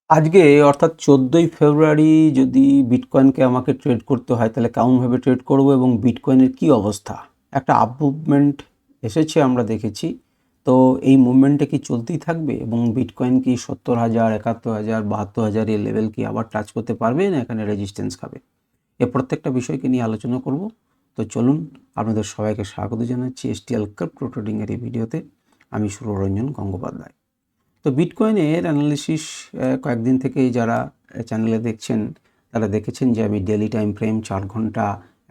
আজকে অর্থাৎ 14ই ফেব্রুয়ারি যদি বিটকয়েনকে আমাকে ট্রেড করতে হয় তাহলে কেমনভাবে ট্রেড করব এবং বিটকয়েনের কি অবস্থা? একটা আপ মুভমেন্ট এসেছে আমরা দেখেছি। তো এই মুভমেন্টটা কি চলতেই থাকবে এবং বিটকয়েন কি 70,000, 71,000, 72,000 এর লেভেল কি আবার টাচ করতে পারবে না এখানে রেজিস্ট্যান্স খাবে? এ প্রত্যেকটা বিষয়কে নিয়ে আলোচনা করব। তো চলুন আপনাদের সবাইকে স্বাগত জানাচ্ছি STL ক্রিপ্টো ট্রেডিং এর এই ভিডিওতে। আমি সুররঞ্জন গঙ্গোপাধ্যায়। তো বিটকয়েনের অ্যানালিসিস কয়েকদিন থেকেই যারা চ্যানেলে দেখছেন তারা দেখেছেন যে আমি ডেইলি টাইম ফ্রেম 4 ঘন্টা,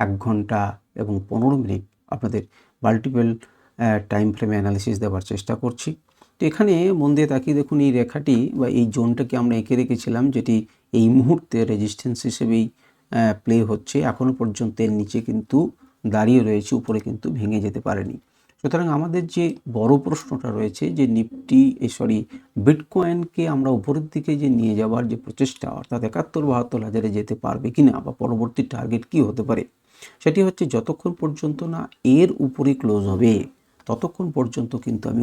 1 ঘন্টা এবং 15 মিনিট আপনাদের মাল্টিপল টাইম ফ্রেমে অ্যানালিসিস দেওয়ার চেষ্টা করছি। তো এখানে মন দিয়ে তাকিয়ে দেখুন এই রেখাটি বা এই জোনটাকে আমরা এঁকে রেখেছিলাম, যেটি এই মুহূর্তে রেজিস্ট্যান্স হিসেবেই প্লে হচ্ছে। এখনও পর্যন্ত এর নিচে কিন্তু দাঁড়িয়ে রয়েছে, উপরে কিন্তু ভেঙে যেতে পারেনি। সুতরাং আমাদের যে বড় প্রশ্নটা রয়েছে যে বিটকয়েনকে আমরা উপরের দিকে যে নিয়ে যাওয়ার যে প্রচেষ্টা, অর্থাৎ 71-72 হাজারে যেতে পারবে কিনা বা পরবর্তী টার্গেট কি হতে পারে, সেটি হচ্ছে যতক্ষণ পর্যন্ত না এর উপরে ক্লোজ হবে ততক্ষণ পর্যন্ত কিন্তু আমি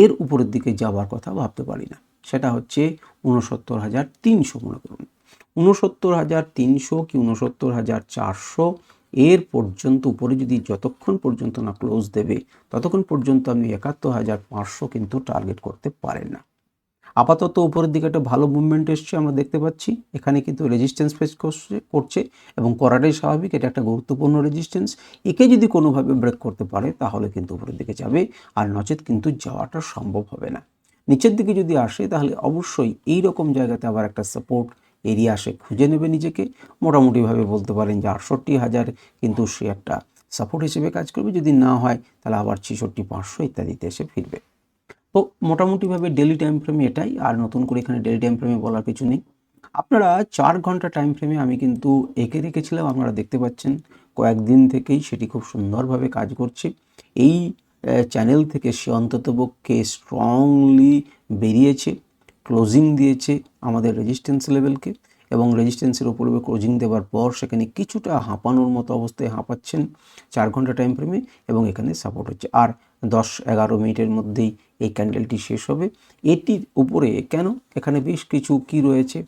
এর উপরের দিকে যাওয়ার কথা ভাবতে পারি না। সেটা হচ্ছে 69,300 মনে করুন। 69,300 কি 69,400 এর পর্যন্ত উপরে যদি যতক্ষণ পর্যন্ত না ক্লোজ দেবে ততক্ষণ পর্যন্ত আপনি 71,500 কিন্তু টার্গেট করতে পারেন না। আপাতত উপরের দিকে একটা ভালো মুভমেন্ট এসছে আমরা দেখতে পাচ্ছি। এখানে কিন্তু রেজিস্ট্যান্স ফেস করছে এবং করাটাই স্বাভাবিক। এটা একটা গুরুত্বপূর্ণ রেজিস্ট্যান্স। একে যদি কোনোভাবে ব্রেক করতে পারে তাহলে কিন্তু উপরের দিকে যাবে, আর নচেত কিন্তু যাওয়াটা সম্ভব হবে না। নিচের দিকে যদি আসে তাহলে অবশ্যই এই রকম জায়গাতে আবার একটা সাপোর্ট এরিয়া সে খুঁজে নেবে নিজেকে। মোটামুটিভাবে বলতে পারেন যে 68,000 কিন্তু সে একটা সাপোর্ট হিসেবে কাজ করবে। যদি না হয় তাহলে আবার 66,500 ইত্যাদিতে এসে ফিরবে। তো মোটামুটিভাবে ডেইলি টাইম ফ্রেমে এটাই, আর নতুন করে এখানে ডেইলি টাইম ফ্রেমে বলার কিছু নেই। আপনারা 4 ঘন্টা টাইম ফ্রেমে আমি কিন্তু এঁকে রেখেছিলাম, আপনারা দেখতে পাচ্ছেন কয়েকদিন থেকেই সেটি খুব সুন্দরভাবে কাজ করছে। এই চ্যানেল থেকে সে অন্ততপক্ষে স্ট্রংলি বেরিয়েছে, ক্লোজিং দিয়েছে আমাদের রেজিস্ট্যান্স লেভেলকে, এবং রেজিস্ট্যান্সের উপরে ক্লোজিং দেওয়ার পর সেখানে কিছুটা হাঁপানোর মতো অবস্থায় হাঁপাচ্ছেন 4 ঘন্টা টাইম ফ্রেমে, এবং এখানে সাপোর্ট হচ্ছে। আর 10-11 মিনিটের মধ্যেই এই ক্যান্ডেলটি শেষ হবে। এটির উপরে কেন এখানে বেশ কিছু কি রয়েছে,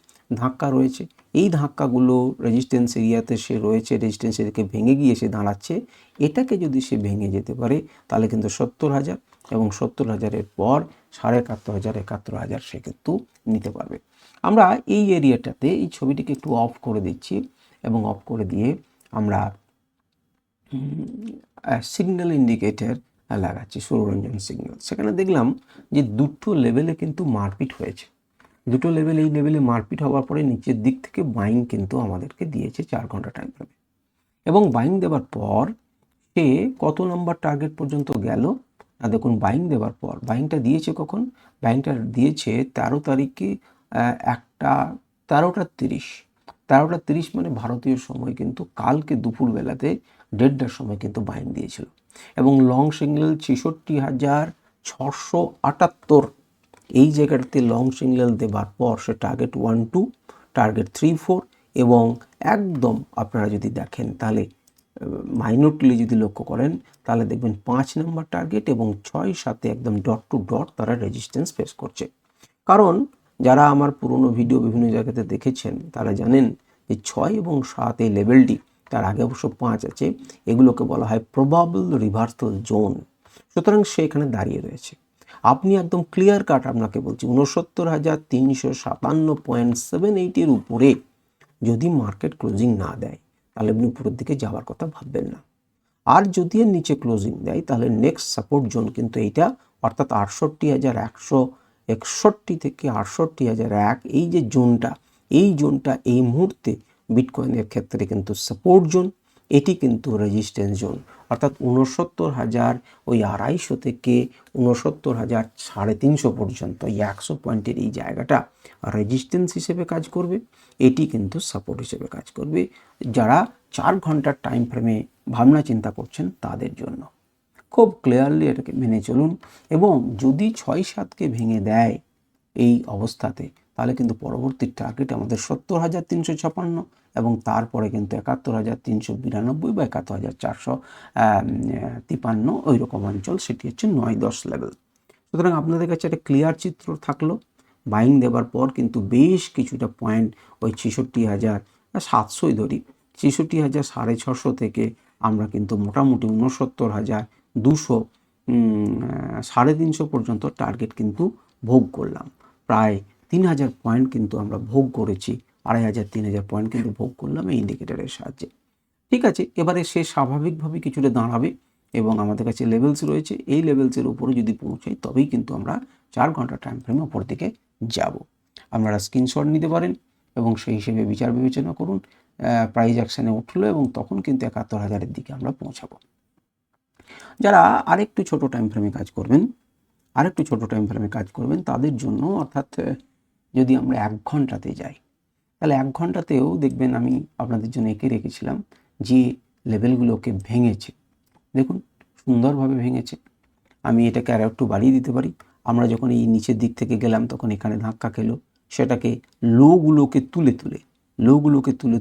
ধাক্কা রয়েছে। এই ধাক্কাগুলো রেজিস্ট্যান্স এরিয়াতে সে রয়েছে, রেজিস্ট্যান্স এরিয়াকে ভেঙে গিয়ে সে দাঁড়াচ্ছে। এটাকে যদি সে ভেঙে যেতে পারে তাহলে কিন্তু 70,000 এবং 70,000-এর পর 71,500, 71,000 সে কিন্তু নিতে পারবে। আমরা এই এরিয়াটাতে এই ছবিটিকে একটু অফ করে দিচ্ছি, এবং অফ করে দিয়ে আমরা সিগন্যাল ইন্ডিকেটর লাগাচ্ছি, সুররঞ্জন সিগন্যাল। সেখানে দেখলাম যে দুটো লেভেলে কিন্তু মারপিট হয়েছে। দুটো লেভেল, এই লেভেলে মারপিট হওয়ার পরে নিচের দিক থেকে বাইং কিন্তু আমাদেরকে দিয়েছে 4 ঘন্টা টাইম ফ্রেমে, এবং বাইং দেওয়ার পর সে কত নাম্বার টার্গেট পর্যন্ত গেল না, দেখুন বাইং দেওয়ার পর বাইংটা দিয়েছে কখন, বাইংটা দিয়েছে 13 তারিখে একটা 13টা 30 মানে ভারতীয় সময় কিন্তু কালকে দুপুরবেলাতে 1:30টার সময় কিন্তু বাইং দিয়েছিল, এবং লং সিগন্যাল 66,678 এই জায়গাটাতে লং সিগন্যাল দেওয়ার পর সে টার্গেট 1-2, টার্গেট 3-4, এবং একদম আপনারা যদি দেখেন তাহলে মাইনরলি যদি লক্ষ্য করেন তাহলে দেখবেন 5 নম্বর টার্গেট এবং 6-7 একদম ডট টু ডট তারা রেজিস্ট্যান্স ফেস করছে। কারণ যারা আমার পুরনো ভিডিও বিভিন্ন জায়গাতে দেখেছেন তারা জানেন যে 6 এবং 7 এই লেভেলটি, তার আগে অবশ্য 5 আছে, এগুলোকে বলা হয় প্রবাবল রিভার্সাল জোন। সুতরাং সে এখানে দাঁড়িয়ে রয়েছে। আপনি একদম ক্লিয়ার কাট আপনাকে বলছি 69,357.78 উপরে যদি মার্কেট ক্লোজিং না দেয় তাহলে আপনি উপরের দিকে যাওয়ার কথা ভাববেন না। আর যদি এর নিচে ক্লোজিং দেয় তাহলে নেক্সট সাপোর্ট জোন কিন্তু এইটা, অর্থাৎ 68,161 থেকে 68,001, এই যে জোনটা, এই জোনটা এই মুহূর্তে বিটকয়েনের ক্ষেত্রে কিন্তু সাপোর্ট জোন, এটি কিন্তু রেজিস্ট্যান্স জোন। অর্থাৎ 69,000 ওই 250 থেকে 69,350 পর্যন্ত এই 100 পয়েন্টের এই জায়গাটা রেজিস্ট্যান্স হিসেবে কাজ করবে, এটি কিন্তু সাপোর্ট হিসেবে কাজ করবে যারা 4 ঘন্টার টাইম ফ্রেমে ভাবনা চিন্তা করছেন তাদের জন্য। খুব ক্লিয়ারলি এটাকে মেনে চলুন, এবং যদি 6-7কে ভেঙে দেয় এই অবস্থাতে তাহলে কিন্তু পরবর্তী টার্গেট আমাদের 70,356, এবং তারপরে কিন্তু 71,392 বা 71,453 ওই রকম অঞ্চল, সেটি হচ্ছে 9-10 লেভেল। সুতরাং আপনাদের কাছে একটা ক্লিয়ার চিত্র থাকলো বাইং দেওয়ার পর কিন্তু বেশ কিছুটা পয়েন্ট ওই ৬৬,৭০০ ধরি, ৬৬,৬৫০ থেকে আমরা কিন্তু মোটামুটি ৬৯,২০০ 350 পর্যন্ত টার্গেট কিন্তু ভোগ করলাম। প্রায় ৩,০০০ পয়েন্ট কিন্তু আমরা ভোগ করেছি, ২,৫০০-৩,০০০ পয়েন্ট কিন্তু ভোগ করলাম এই ইন্ডিকেটরের সাহায্যে। ঠিক আছে, এবারে সে স্বাভাবিকভাবে কিছুটা দাঁড়াবে এবং আমাদের কাছে লেভেলস রয়েছে, এই লেভেলসের উপরে যদি পৌঁছাই তবেই কিন্তু আমরা 4 ঘন্টা টাইম ফ্রেমে ওপর দিকে যাব। আপনারা স্ক্রিনশট নিতে পারেন এবং সেই হিসেবে বিচার বিবেচনা করুন। প্রাইস অ্যাকশানে উঠলো এবং তখন কিন্তু ৭১,০০০-এর দিকে আমরা পৌঁছাবো। যারা আরেকটু ছোট টাইম ফ্রেমে কাজ করবেন, তাদের জন্য, অর্থাৎ যদি আমরা 1 ঘন্টাতে যাই, তাহলে 1 ঘন্টাতেও দেখবেন আমি আপনাদের জন্য এঁকে রেখেছিলাম যে লেভেলগুলোকে ভেঙেছে। দেখুন সুন্দরভাবে ভেঙেছে। আমি এটাকে আরও একটু বাড়িয়ে দিতে পারি। আমরা যখন এই নিচের দিক থেকে গেলাম তখন এখানে ধাক্কা খেলো, সেটাকে লোগুলোকে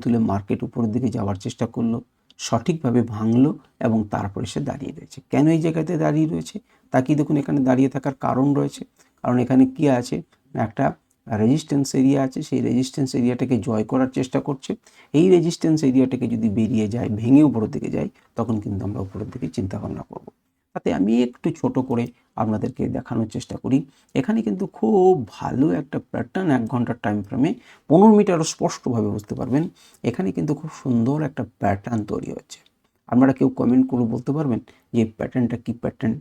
তুলে মার্কেট উপরের দিকে যাওয়ার চেষ্টা করলো, সঠিকভাবে ভাঙলো এবং তারপরে সে দাঁড়িয়ে রয়েছে। কেন এই জায়গাতে দাঁড়িয়ে রয়েছে? তাকিয়ে দেখুন, এখানে দাঁড়িয়ে থাকার কারণ রয়েছে। কারণ এখানে কি আছে, একটা রেজিস্ট্যান্স এরিয়া আছে, সেই রেজিস্ট্যান্স এরিয়াটাকে জয় করার চেষ্টা করছে। এই রেজিস্ট্যান্স এরিয়াটাকে যদি বেরিয়ে যায়, ভেঙে উপরের দিকে যায়, তখন কিন্তু আমরা উপরের দিকে চিন্তা ভাবনা করব। তাতে আমি একটু ছোট করে আপনাদেরকে দেখানোর চেষ্টা করি। এখানে কিন্তু খুব ভালো একটা প্যাটার্ন 1 ঘন্টার টাইম ফ্রেমে 15 মিনিটে স্পষ্টভাবে বুঝতে পারবেন। এখানে কিন্তু খুব সুন্দর একটা প্যাটার্ন তৈরি হচ্ছে। আপনারা কেউ কমেন্ট করে বলতে পারবেন যে এই প্যাটার্নটা কী প্যাটার্ন?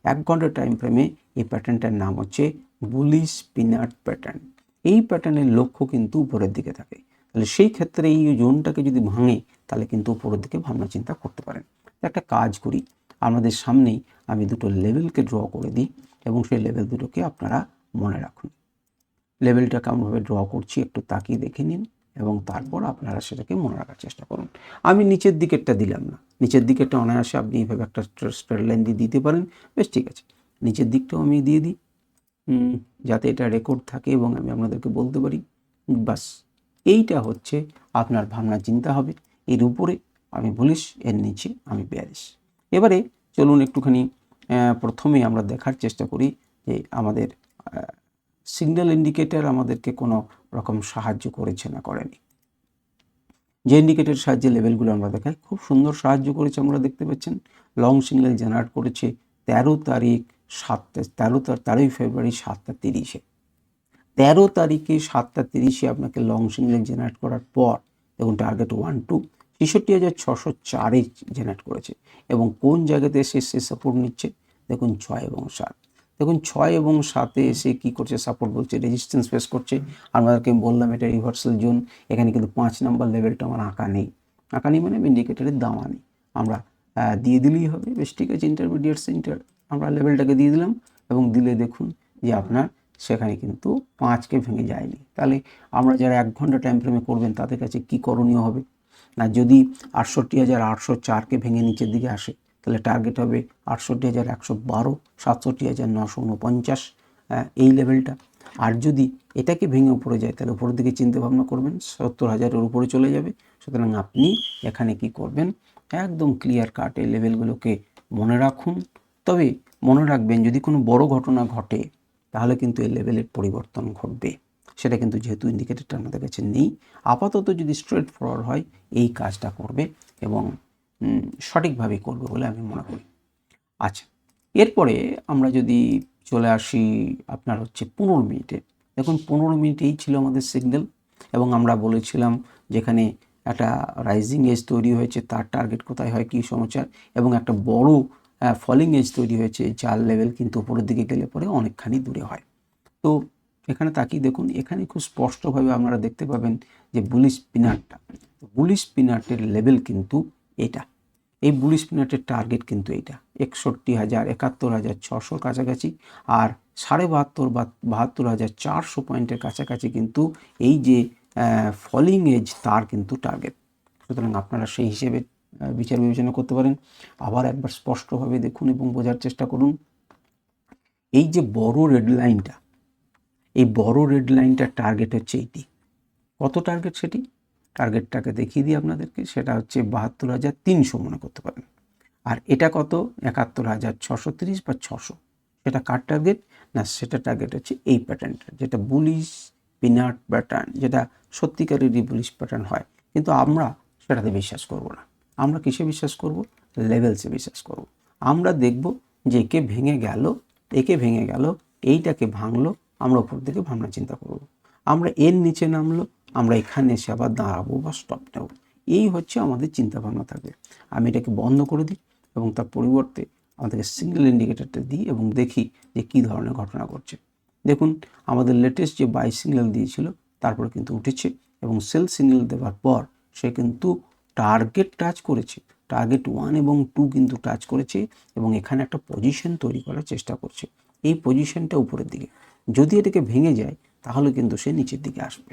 1 ঘন্টার টাইম ফ্রেমে এই প্যাটার্নটার নাম হচ্ছে বুলিশ পিনাট প্যাটার্ন। এই প্যাটার্নের লক্ষ্য কিন্তু উপরের দিকে থাকে। তাহলে সেই ক্ষেত্রে এই জোনটাকে যদি ভাঙে তাহলে কিন্তু উপরের দিকে ভাবনা চিন্তা করতে পারেন। একটা কাজ করি, আমাদের সামনেই আমি দুটো লেভেলকে ড্র করে দিই এবং সেই লেভেল দুটোকে আপনারা মনে রাখুন। লেভেলটা কেমনভাবে ড্র করছি একটু তাকিয়ে দেখে নিন এবং তারপর আপনারা সেটাকে মনে রাখার চেষ্টা করুন। আমি নিচের দিকেরটা দিলাম না, নিচের দিকেরটা অনায়াসে আপনি এইভাবে একটা স্ট্রেট লাইন দিয়ে দিতে পারেন, বেশ ঠিক আছে। নিচের দিকটাও আমি দিয়ে দিই যাতে এটা রেকর্ড থাকে এবং আমি আপনাদেরকে বলতে পারি। বাস এইটা হচ্ছে আপনার ভাবনা চিন্তা হবে। এর উপরে আমি বুলিশ, এর নিচে আমি বেয়ারিশ। এবারে চলুন একটুখানি প্রথমে আমরা দেখার চেষ্টা করি যে আমাদের সিগন্যাল ইন্ডিকেটর আমাদেরকে কোনো রকম সাহায্য করেছে না করেনি। যে ইন্ডিকেটরের সাহায্যে লেভেলগুলো আমরা দেখাই, খুব সুন্দর সাহায্য করেছে। আমরা দেখতে পাচ্ছেন লং সিগন্যাল জেনারেট করেছে 13ই ফেব্রুয়ারি 7:30-এ। 13 তারিখে 7:30-এ আপনাকে লং সিগন্যাল জেনারেট করার পর দেখুন টার্গেট 1-2 ৬৬,৬০৪-এ জেনারেট করেছে এবং কোন জায়গাতে এসে সে সাপোর্ট নিচ্ছে দেখুন 6 এবং 7। দেখুন 6 এবং 7-এ এসে কী করছে, সাপোর্ট বলছে, রেজিস্ট্যান্স ফেস করছে। আপনাদেরকে বললাম এটা রিভার্সাল জোন। এখানে কিন্তু 5 নম্বর লেভেলটা আমার আঁকা নেই মানে ইন্ডিকেটরের দামা নেই, আমরা দিয়ে দিলেই হবে। বেশ ঠিক আছে, ইন্টারমিডিয়েট সেন্টার আমরা লেভেলটাকে দিয়ে দিলাম এবং দিলে দেখুন যে আপনার সেখানে কিন্তু 5কে ভেঙে যায়নি। তাহলে আমরা যারা 1 ঘন্টা টাইম ফ্রেমে করবেন তাদের কাছে কী করণীয় হবে না, যদি ৬৮,৮০৪কে ভেঙে নিচের দিকে আসে তাহলে টার্গেট হবে ৬৮,১১২, ৬৭,৯৪৯ এই লেভেলটা। আর যদি এটাকে ভেঙে উপরে যায় তাহলে উপরের দিকে চিন্তা ভাবনা করবেন ৭০,০০০-এর উপরে চলে যাবে। সুতরাং আপনি এখানে কি করবেন, একদম ক্লিয়ার কাট এই লেভেলগুলোকে মনে রাখুন। তবে মনে রাখবেন যদি কোনো বড় ঘটনা ঘটে তাহলে কিন্তু এই লেভেলের পরিবর্তন ঘটবে। সেটা কিন্তু যেহেতু ইন্ডিকেটরটা আমাদের কাছে নেই, আপাতত যদি স্ট্রেট ফরওয়ার্ড হয় এই কাজটা করবে এবং সঠিকভাবেই করবে বলে আমি মনে করি। আচ্ছা, এরপরে আমরা যদি চলে আসি আপনার হচ্ছে 15 মিনিটে। দেখুন 15 মিনিটেই ছিল আমাদের সিগন্যাল এবং আমরা বলেছিলাম যেখানে একটা রাইজিং এজ তৈরি হয়েছে তার টার্গেট কোথায় হয়, কী সমাচার, এবং একটা বড় ফলিং এজ তৈরি হয়েছে যার লেভেল কিন্তু উপরের দিকে গেলে পরে অনেকখানি দূরে হয়। তো এখানে তাকিয়ে দেখুন, এখানে খুব স্পষ্টভাবে আপনারা দেখতে পাবেন যে বুলিশ পিনাটটা, বুলিশ পিনাটের লেভেল কিন্তু এটা, এই বুলিশ পিনাটের টার্গেট কিন্তু এইটা ৬১,০০০ ৭১,৬০০ কাছাকাছি, আর ৭২,৫০ বা ৭২,৪০০ পয়েন্টের কাছাকাছি কিন্তু এই যে ফলিং এজ তার কিন্তু টার্গেট। সুতরাং আপনারা সেই হিসেবে বিচার বিবেচনা করতে পারেন। আবার একবার স্পষ্টভাবে দেখুন এবং বোঝার চেষ্টা করুন। এই যে বড় রেড লাইনটা, এই বড় রেড লাইনটার টার্গেট হচ্ছে এইটি। কত টার্গেট সেটি? টার্গেটটাকে দেখিয়ে দিই আপনাদেরকে, সেটা হচ্ছে ৭২,৩০০ মনে করতে পারেন। আর এটা কত? ৭১,৬৩০ বা ৬০০। সেটা কার টার্গেট? না, সেটা টার্গেট হচ্ছে এই প্যাটার্নটা, যেটা বুলিশ পিনাট প্যাটার্ন, যেটা সত্যিকারেরই বুলিশ প্যাটার্ন হয়। কিন্তু আমরা সেটাতে বিশ্বাস করব না। আমরা কিসে বিশ্বাস করব? লেভেলসে বিশ্বাস করব। আমরা দেখব যে একে ভেঙে গেল, এইটাকে ভাঙলো, আমরা উপর দিকে ভাবনা চিন্তা করব। আমরা এর নিচে নামলো, আমরা এখানে এসে আবার দাঁড়াবো বা স্টপ নেব। এই হচ্ছে আমাদের চিন্তা ভাবনা থাকবে। আমি এটাকে বন্ধ করে দিই এবং তার পরিবর্তে আমাদেরকে সিঙ্গেল ইন্ডিকেটরটা দিই এবং দেখি যে কী ধরনের ঘটনা ঘটছে। দেখুন, আমাদের লেটেস্ট যে বাই সিগন্যাল দিয়েছিল তারপরে কিন্তু উঠেছে এবং সেল সিগন্যাল দেওয়ার পর সে কিন্তু টার্গেট টাচ করেছে, টার্গেট 1 এবং 2 কিন্তু টাচ করেছে এবং এখানে একটা পজিশন তৈরি করার চেষ্টা করছে। এই পজিশনটা উপরের দিকে, যদি এটাকে ভেঙে যায় তাহলে কিন্তু সে নিচের দিকে আসবে।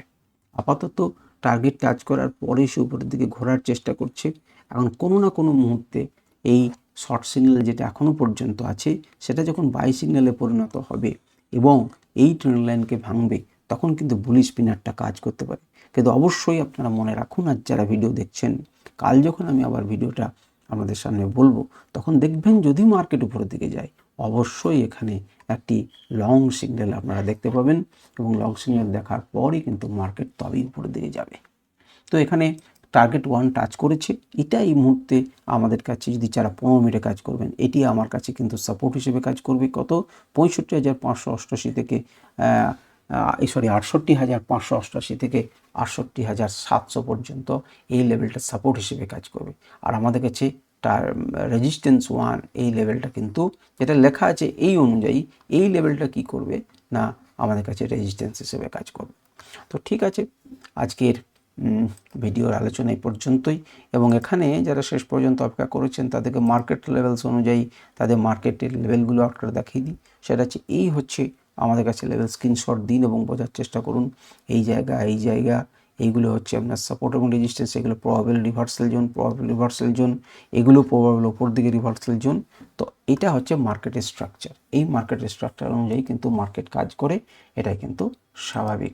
আপাতত টার্গেট টাচ করার পরে সে উপরের দিকে ঘোরার চেষ্টা করছে। এখন কোনো না কোনো মুহূর্তে এই শর্ট সিগন্যাল যেটা এখনও পর্যন্ত আছে সেটা যখন বাই সিগন্যালে পরিণত হবে এবং এই ট্রেন্ড লাইনকে ভাঙবে, তখন কিন্তু বুলিশ পিনারটা কাজ করতে পারে। কিন্তু অবশ্যই আপনারা মনে রাখুন, আর যারা ভিডিও দেখছেন, কাল যখন আমি আবার ভিডিওটা আপনাদের সামনে বলবো, তখন দেখবেন যদি মার্কেট উপরের দিকে যায়, অবশ্যই এখানে একটি লং সিগন্যাল আপনারা দেখতে পাবেন এবং লং সিগন্যাল দেখার পরই কিন্তু মার্কেট তবেই উপরের দিকে যাবে। তো এখানে টার্গেট 1 টাচ করেছে, এটা এই মুহূর্তে আমাদের কাছে, যদি যারা 15 মিনিটে কাজ করবেন, এটি আমার কাছে কিন্তু সাপোর্ট হিসেবে কাজ করবে। কত? 65,588 থেকে 68,588 থেকে 68,700 পর্যন্ত এই লেভেলটা সাপোর্ট হিসেবে কাজ করবে। আর আমাদের কাছে তার রেজিস্ট্যান্স 1 এই লেভেলটা কিন্তু যেটা লেখা আছে এই অনুযায়ী, এই লেভেলটা কি করবে না আমাদের কাছে রেজিস্ট্যান্স হিসেবে কাজ করবে। তো ঠিক আছে, আজকের ভিডিওর আলোচনা এই পর্যন্তই এবং এখানে যারা শেষ পর্যন্ত অপেক্ষা করেছেন তাদেরকে মার্কেট লেভেলস অনুযায়ী তাদের মার্কেটের লেভেলগুলো আপনারা দেখিয়ে দিই। সেটা হচ্ছে এই হচ্ছে আমাদের কাছে লেভেল, স্ক্রিনশট দিন এবং বোঝার চেষ্টা করুন। এই জায়গা এইগুলো হচ্ছে আপনার সাপোর্ট এবং রেজিস্ট্যান্স, এগুলো প্রবাবল রিভার্সাল জোন, এগুলো প্রবাবল ওপর দিকে রিভার্সাল জোন। তো এটা হচ্ছে মার্কেটের স্ট্রাকচার। এই মার্কেটের স্ট্রাকচার অনুযায়ী কিন্তু মার্কেট কাজ করে, এটাই কিন্তু স্বাভাবিক।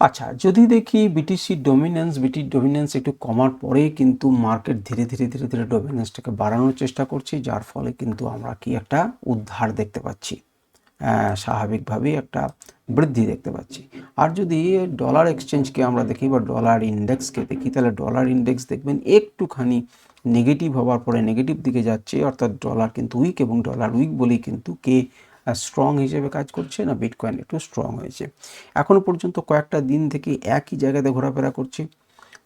আচ্ছা, যদি দেখি বিটির ডমিনেন্স একটু কমার পরে কিন্তু মার্কেট ধীরে ধীরে ডমিনেন্সটাকে বাড়ানোর চেষ্টা করছে, যার ফলে কিন্তু আমরা কি একটা উদ্ধার দেখতে পাচ্ছি, স্বাভাবিকভাবেই একটা বৃদ্ধি দেখতে পাচ্ছি। আর যদি ডলার এক্সচেঞ্জকে আমরা দেখি বা ডলার ইন্ডেক্সকে দেখি, তাহলে ডলার ইন্ডেক্স দেখবেন একটুখানি নেগেটিভ হওয়ার পরে নেগেটিভ দিকে যাচ্ছে, অর্থাৎ ডলার কিন্তু উইক, এবং ডলার উইক বলেই কিন্তু স্ট্রং হিসেবে কাজ করছে না, বিটকয়েন একটু স্ট্রং হয়েছে। এখনও পর্যন্ত কয়েকটা দিন থেকে একই জায়গাতে ঘোরাফেরা করছে।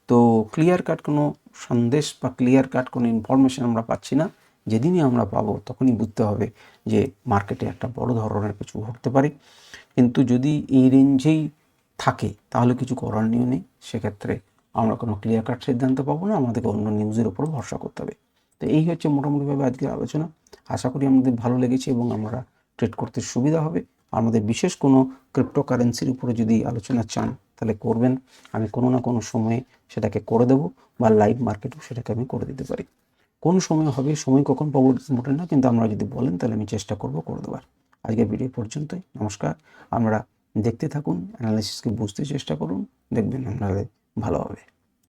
তো ক্লিয়ার কাট কোনো সন্দেশ বা ক্লিয়ার কাট কোনো ইনফরমেশন আমরা পাচ্ছি না। যেদিনই আমরা পাবো তখনই বুঝতে হবে যে মার্কেটে একটা বড় ধরনের কিছু ঘটতে পারে। কিন্তু যদি এই রেঞ্জেই থাকে তাহলে কিছু করণীয় নেই, সেক্ষেত্রে আমরা কোনো ক্লিয়ার কাট সিদ্ধান্ত পাবো না, আমাদেরকে অন্য নিউজের উপর ভরসা করতে হবে। তো এই হচ্ছে মোটামুটিভাবে আজকের আলোচনা। আশা করি আমাদের ভালো লেগেছে এবং আমরা ট্রেড করতে সুবিধা হবে। আমাদের বিশেষ কোনো ক্রিপ্টোকারেন্সির উপরে যদি আলোচনা চান তাহলে করবেন, আমি কোনো না কোনো সময়ে সেটাকে করে দেবো, বা লাইভ মার্কেটেও সেটাকে আমি করে দিতে পারি। কোন সময় হবে, সময় কখন পাবো মোটেন না, কিন্তু আমরা যদি বলেন তাহলে আমি চেষ্টা করবো করে দেওয়ার। আজকের ভিডিও পর্যন্তই, নমস্কার। আমরা দেখতে থাকুন, অ্যানালিসিসকে বুঝতে চেষ্টা করুন, দেখবেন আপনাদের ভালো হবে।